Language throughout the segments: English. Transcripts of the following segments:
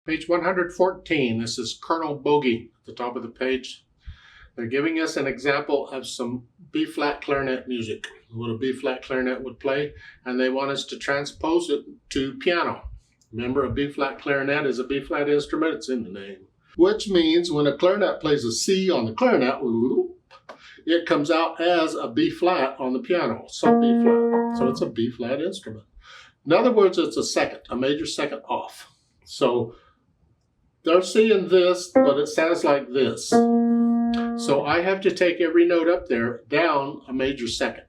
Page 114, this is Colonel Bogey at the top of the page. They're giving us an example of some B-flat clarinet music, what a B-flat clarinet would play, and they want us to transpose it to piano. Remember, a B-flat clarinet is a B-flat instrument, it's in the name. Which means when a clarinet plays a C on the clarinet, it comes out as a B-flat on the piano, so B-flat. So it's a B-flat instrument. In other words, it's a major second off. So they're seeing this, but it sounds like this. So I have to take every note up there down a major second.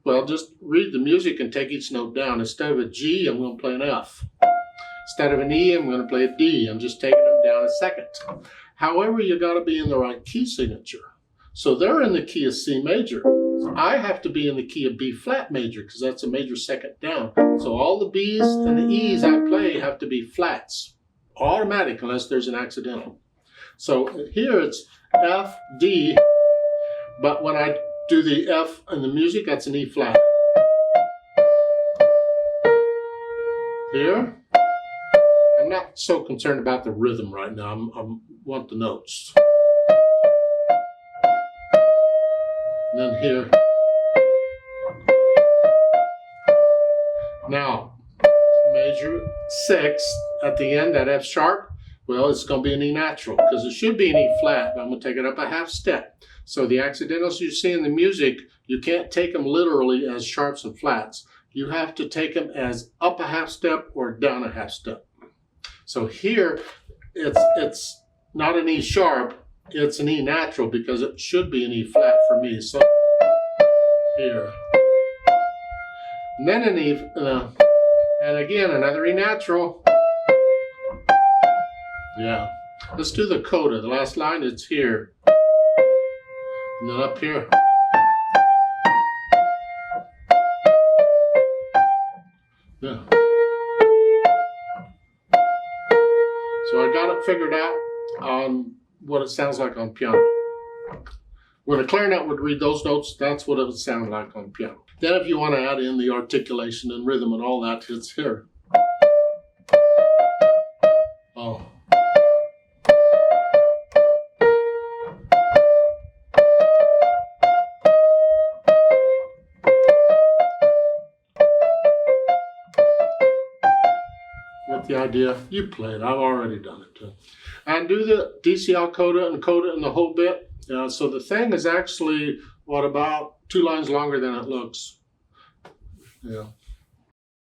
Well, just read the music and take each note down. Instead of a G, I'm going to play an F. Instead of an E, I'm going to play a D. I'm just taking them down a second. However, you got to be in the right key signature. So they're in the key of C major. So I have to be in the key of B flat major because that's a major second down. So all the B's and the E's I play have to be flats. Automatic unless there's an accidental. So here it's F, D, but when I do the F in the music, that's an E flat. Here, I'm not so concerned about the rhythm right now. I want the notes. And then here. Now, major 6 at the end, that F sharp, well, it's going to be an E natural because it should be an E flat, but I'm going to take it up a half step. So the accidentals you see in the music, you can't take them literally as sharps and flats. You have to take them as up a half step or down a half step. So here, it's not an E sharp, it's an E natural because it should be an E flat for me. So here. And then an E, and again, another E natural. Yeah. Let's do the coda. The last line, it's here. And then up here. Yeah. So I got it figured out on what it sounds like on piano. When a clarinet would read those notes, that's what it would sound like on piano. Then if you want to add in the articulation and rhythm and all that, it's here. Oh. With the idea, you play it. I've already done it too. And do the DCL coda and coda and the whole bit. So the thing is actually, what, about 2 lines longer than it looks. Yeah.